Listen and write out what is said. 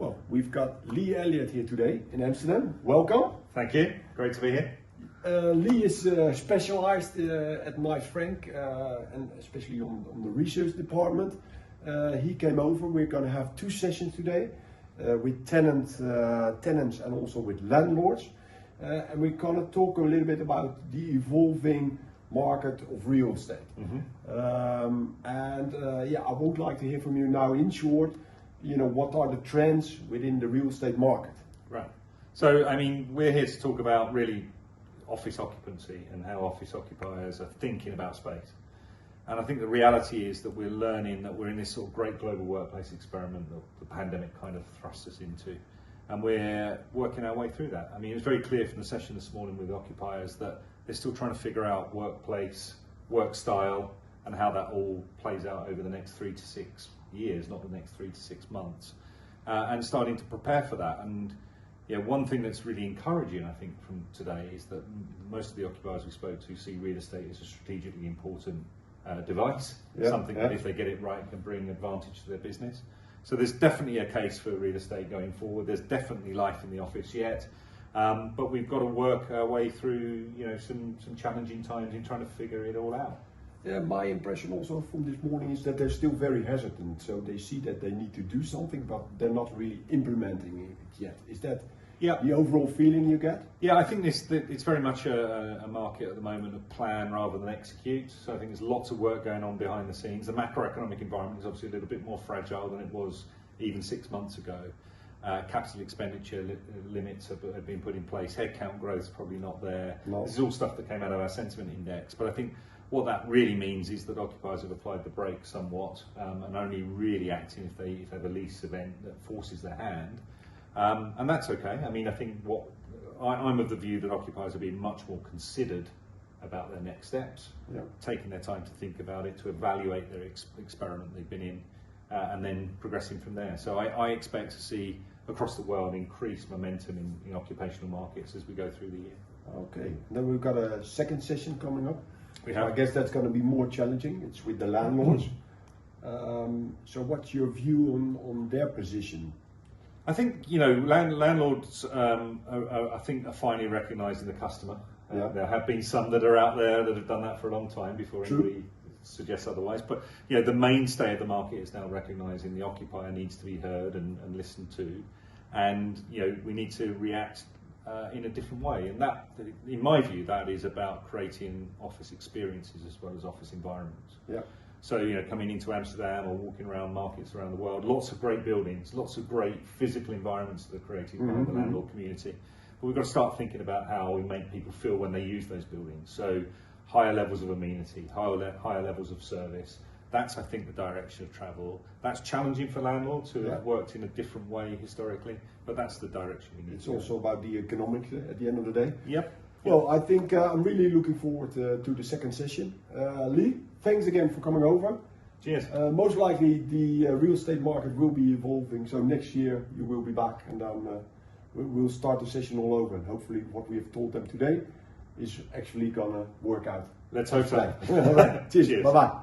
Well, we've got Lee Elliott here today in Amsterdam. Welcome. Thank you. Great to be here. Lee is specialized at Knight Frank and especially on the research department. He came over. We're going to have 2 sessions today with tenants and also with landlords. And we're going to talk a little bit about the evolving market of real estate. I would like to hear from you now in short, what are the trends within the real estate market? Right. So, we're here to talk about really office occupancy and how office occupiers are thinking about space. And I think the reality is that we're learning that we're in this sort of great global workplace experiment that the pandemic kind of thrust us into. And we're working our way through that. It was very clear from the session this morning with occupiers that they're still trying to figure out workplace, work style, and how that all plays out over the next 3 to 6 years, not the next 3 to 6 months, and starting to prepare for that. And one thing that's really encouraging, I think, from today is that most of the occupiers we spoke to see real estate as a strategically important device, something that if they get it right can bring advantage to their business. So there's definitely a case for real estate going forward. There's definitely life in the office yet, but we've got to work our way through some challenging times in trying to figure it all out. Yeah, my impression also from this morning is that they're still very hesitant. So they see that they need to do something, but they're not really implementing it yet. Is that the overall feeling you get? Yeah, I think it's very much a market at the moment of plan rather than execute. So I think there's lots of work going on behind the scenes. The macroeconomic environment is obviously a little bit more fragile than it was even 6 months ago. Capital expenditure limits have been put in place. Headcount growth is probably not there. No. This is all stuff that came out of our sentiment index. But I think what that really means is that occupiers have applied the brakes somewhat and only really acting if they have a lease event that forces their hand. And that's okay. I think I'm of the view that occupiers are being much more considered about their next steps, taking their time to think about it, to evaluate their experiment they've been in, and then progressing from there. So I expect to see across the world increased momentum in occupational markets as we go through the year. Okay, then we've got a second session coming up. We have. I guess that's going to be more challenging. It's with the landlords. So what's your view on their position? I think landlords are finally recognising the customer. There have been some that are out there that have done that for a long time before anybody suggests otherwise. But the mainstay of the market is now recognising the occupier needs to be heard and listened to, and we need to react in a different way. And that, in my view, that is about creating office experiences as well as office environments. Yeah. So, coming into Amsterdam or walking around markets around the world, lots of great buildings, lots of great physical environments that are created by the landlord community. But we've got to start thinking about how we make people feel when they use those buildings. So, higher levels of amenity, higher levels of service. That's, I think, the direction of travel. That's challenging for landlords who have worked in a different way historically, but that's the direction we need. It's also about the economics at the end of the day. Yep. Well, I think I'm really looking forward to the second session. Lee, thanks again for coming over. Cheers. Most likely the real estate market will be evolving, so next year you will be back and then we'll start the session all over, and hopefully what we have told them today is actually gonna work out. Let's hope so. All right. Cheers. Bye-bye.